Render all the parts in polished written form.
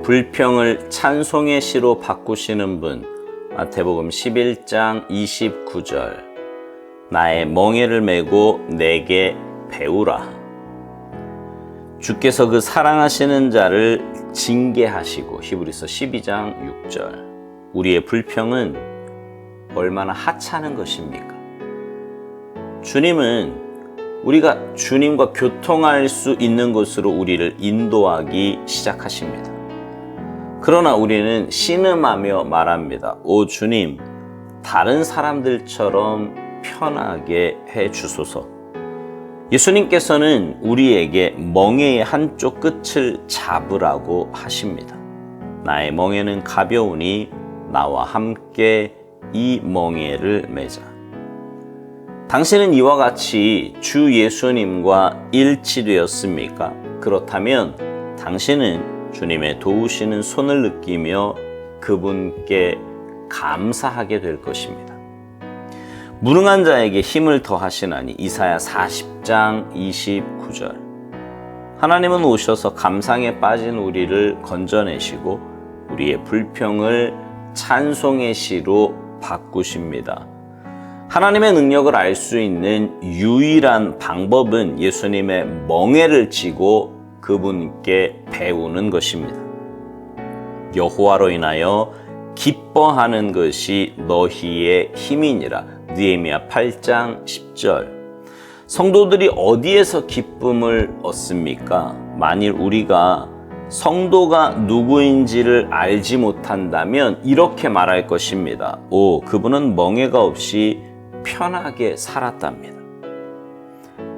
불평을 찬송의 시로 바꾸시는 분, 마태복음 11장 29절. 나의 멍에를 메고 내게 배우라. 주께서 그 사랑하시는 자를 징계하시고, 히브리서 12장 6절. 우리의 불평은 얼마나 하찮은 것입니까? 주님은 우리가 주님과 교통할 수 있는 곳으로 우리를 인도하기 시작하십니다. 그러나 우리는 신음하며 말합니다. 오 주님, 다른 사람들처럼 편하게 해 주소서. 예수님께서는 우리에게 멍에의 한쪽 끝을 잡으라고 하십니다. 나의 멍에는 가벼우니 나와 함께 이 멍에를 매자. 당신은 이와 같이 주 예수님과 일치되었습니까? 그렇다면 당신은 주님의 도우시는 손을 느끼며 그분께 감사하게 될 것입니다. 무능한 자에게 힘을 더하시나니, 이사야 40장 29절. 하나님은 오셔서 감상에 빠진 우리를 건져내시고 우리의 불평을 찬송의 시로 바꾸십니다. 하나님의 능력을 알 수 있는 유일한 방법은 예수님의 멍에를 쥐고 그분께 배우는 것입니다. 여호와로 인하여 기뻐하는 것이 너희의 힘이니라. 느헤미야 8장 10절. 성도들이 어디에서 기쁨을 얻습니까? 만일 우리가 성도가 누구인지를 알지 못한다면 이렇게 말할 것입니다. 오, 그분은 멍에가 없이 편하게 살았답니다.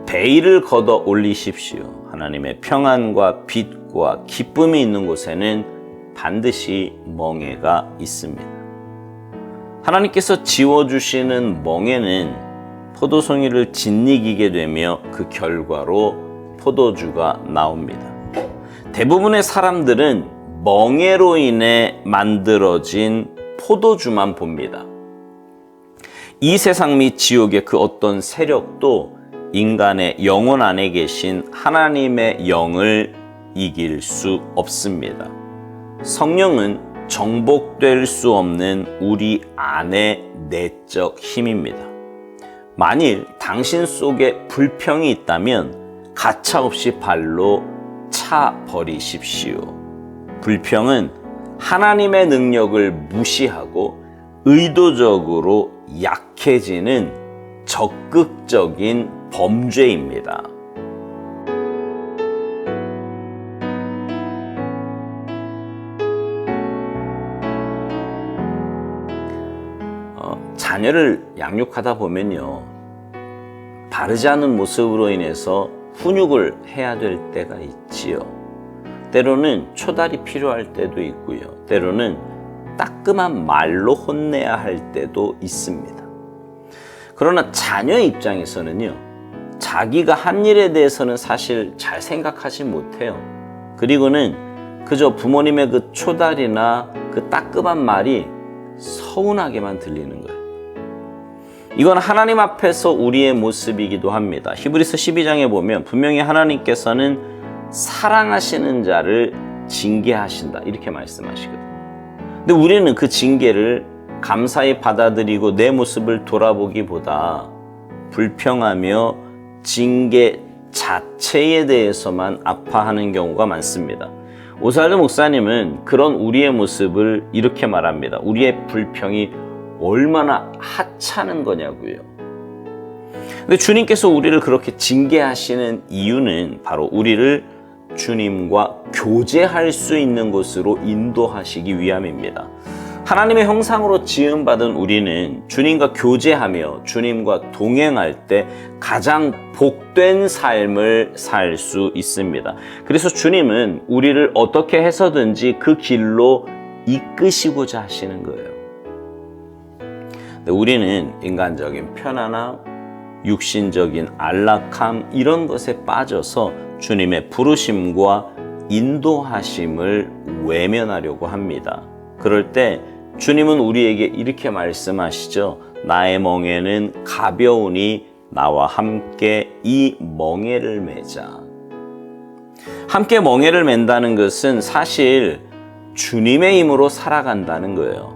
베일을 걷어 올리십시오. 하나님의 평안과 빛과 기쁨이 있는 곳에는 반드시 멍에가 있습니다. 하나님께서 지워주시는 멍에는 포도송이를 짓이기게 되며 그 결과로 포도주가 나옵니다. 대부분의 사람들은 멍에로 인해 만들어진 포도주만 봅니다. 이 세상 및 지옥의 그 어떤 세력도 인간의 영혼 안에 계신 하나님의 영을 이길 수 없습니다. 성령은 정복될 수 없는 우리 안의 내적 힘입니다. 만일 당신 속에 불평이 있다면 가차없이 발로 차 버리십시오. 불평은 하나님의 능력을 무시하고 의도적으로 약해지는 적극적인 범죄입니다. 자녀를 양육하다 보면요, 바르지 않은 모습으로 인해서 훈육을 해야 될 때가 있지요. 때로는 초달이 필요할 때도 있고요. 때로는 따끔한 말로 혼내야 할 때도 있습니다. 그러나 자녀의 입장에서는요, 자기가 한 일에 대해서는 사실 잘 생각하지 못해요. 그리고는 그저 부모님의 그 초달이나 그 따끔한 말이 서운하게만 들리는 거예요. 이건 하나님 앞에서 우리의 모습이기도 합니다. 히브리서 12장에 보면 분명히 하나님께서는 사랑하시는 자를 징계하신다, 이렇게 말씀하시거든요. 근데 우리는 그 징계를 감사히 받아들이고 내 모습을 돌아보기보다 불평하며 징계 자체에 대해서만 아파하는 경우가 많습니다. 오살드 목사님은 그런 우리의 모습을 이렇게 말합니다. 우리의 불평이 얼마나 하찮은 거냐고요. 근데 주님께서 우리를 그렇게 징계하시는 이유는 바로 우리를 주님과 교제할 수 있는 곳으로 인도하시기 위함입니다. 하나님의 형상으로 지음받은 우리는 주님과 교제하며 주님과 동행할 때 가장 복된 삶을 살 수 있습니다. 그래서 주님은 우리를 어떻게 해서든지 그 길로 이끄시고자 하시는 거예요. 근데 우리는 인간적인 편안함, 육신적인 안락함, 이런 것에 빠져서 주님의 부르심과 인도하심을 외면하려고 합니다. 그럴 때 주님은 우리에게 이렇게 말씀하시죠. 나의 멍에는 가벼우니 나와 함께 이 멍에를 매자. 함께 멍에를 맨다는 것은 사실 주님의 힘으로 살아간다는 거예요.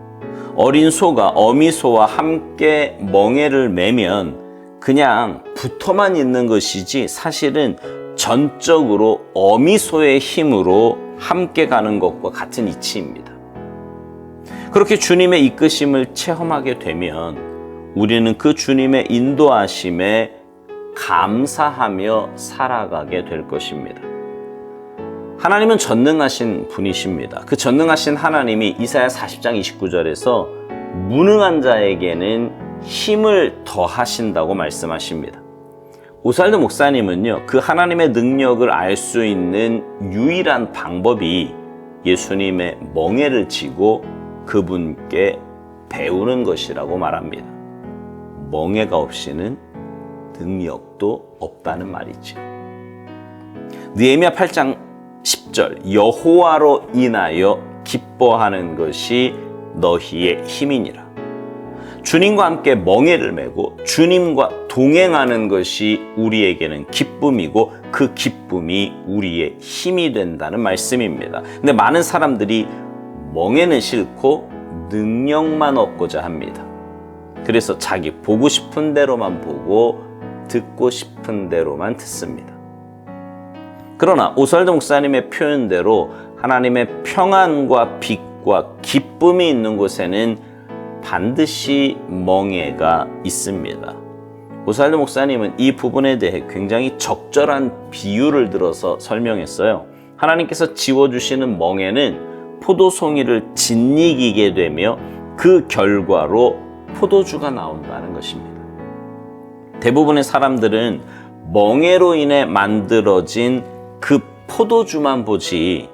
어린 소가 어미소와 함께 멍에를 매면 그냥 붙어만 있는 것이지 사실은 전적으로 어미소의 힘으로 함께 가는 것과 같은 이치입니다. 그렇게 주님의 이끄심을 체험하게 되면 우리는 그 주님의 인도하심에 감사하며 살아가게 될 것입니다. 하나님은 전능하신 분이십니다. 그 전능하신 하나님이 이사야 40장 29절에서 무능한 자에게는 힘을 더하신다고 말씀하십니다. 오살도 목사님은요, 그 하나님의 능력을 알 수 있는 유일한 방법이 예수님의 멍에를 지고 그분께 배우는 것이라고 말합니다. 멍에가 없이는 능력도 없다는 말이죠. 느헤미야 8장 10절 여호와로 인하여 기뻐하는 것이 너희의 힘이니라. 주님과 함께 멍에를 메고 주님과 동행하는 것이 우리에게는 기쁨이고 그 기쁨이 우리의 힘이 된다는 말씀입니다. 근데 많은 사람들이 멍에는 싫고 능력만 얻고자 합니다. 그래서 자기 보고 싶은 대로만 보고 듣고 싶은 대로만 듣습니다. 그러나 오살도 목사님의 표현대로 하나님의 평안과 빛과 기쁨이 있는 곳에는 반드시 멍에가 있습니다. 오살도 목사님은 이 부분에 대해 굉장히 적절한 비유를 들어서 설명했어요. 하나님께서 지워주시는 멍에는 포도송이를 짓이기게 되며 그 결과로 포도주가 나온다는 것입니다. 대부분의 사람들은 멍에로 인해 만들어진 그 포도주만 보지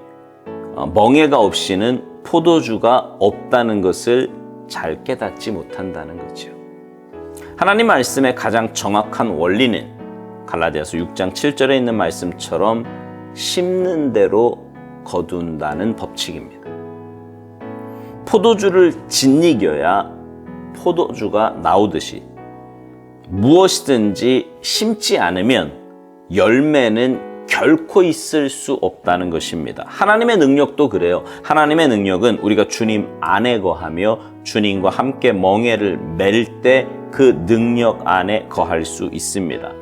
멍에가 없이는 포도주가 없다는 것을 잘 깨닫지 못한다는 거죠. 하나님 말씀의 가장 정확한 원리는 갈라디아서 6장 7절에 있는 말씀처럼 심는 대로 거둔다는 법칙입니다. 포도주를 짓이겨야 포도주가 나오듯이 무엇이든지 심지 않으면 열매는 결코 있을 수 없다는 것입니다. 하나님의 능력도 그래요. 하나님의 능력은 우리가 주님 안에 거하며 주님과 함께 멍에를 맬 때 그 능력 안에 거할 수 있습니다.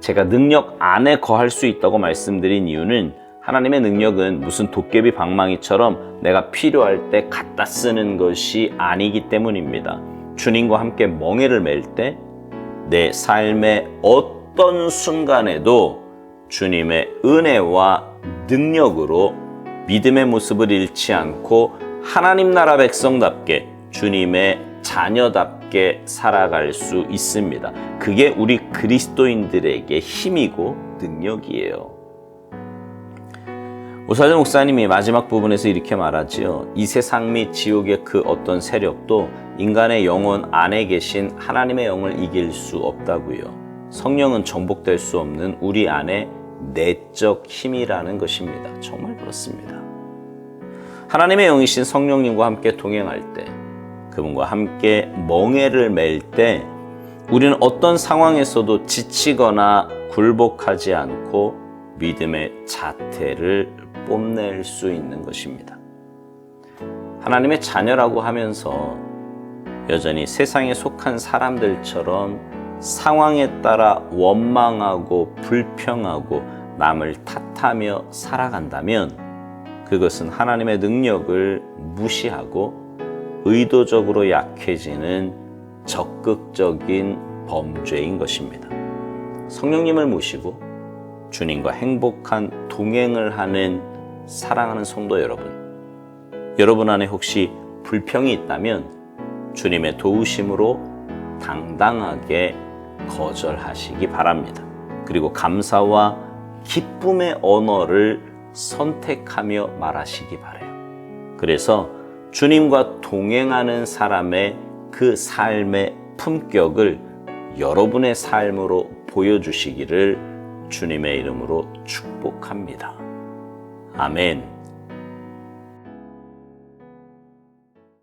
제가 능력 안에 거할 수 있다고 말씀드린 이유는 하나님의 능력은 무슨 도깨비 방망이처럼 내가 필요할 때 갖다 쓰는 것이 아니기 때문입니다. 주님과 함께 멍에를 맬 때 내 삶의 어떤 순간에도 주님의 은혜와 능력으로 믿음의 모습을 잃지 않고 하나님 나라 백성답게 주님의 자녀답게 살아갈 수 있습니다. 그게 우리 그리스도인들에게 힘이고 능력이에요. 오살도 목사님이 마지막 부분에서 이렇게 말하지요. 이 세상 및 지옥의 그 어떤 세력도 인간의 영혼 안에 계신 하나님의 영을 이길 수 없다고요. 성령은 정복될 수 없는 우리 안에 내적 힘이라는 것입니다. 정말 그렇습니다. 하나님의 영이신 성령님과 함께 동행할 때, 그분과 함께 멍에를 맬 때 우리는 어떤 상황에서도 지치거나 굴복하지 않고 믿음의 자태를 뽐낼 수 있는 것입니다. 하나님의 자녀라고 하면서 여전히 세상에 속한 사람들처럼 상황에 따라 원망하고 불평하고 남을 탓하며 살아간다면 그것은 하나님의 능력을 무시하고 의도적으로 약해지는 적극적인 범죄인 것입니다. 성령님을 모시고 주님과 행복한 동행을 하는 사랑하는 성도 여러분 안에 혹시 불평이 있다면 주님의 도우심으로 당당하게 거절하시기 바랍니다. 그리고 감사와 기쁨의 언어를 선택하며 말하시기 바라요. 그래서 주님과 동행하는 사람의 그 삶의 품격을 여러분의 삶으로 보여주시기를 주님의 이름으로 축복합니다. 아멘.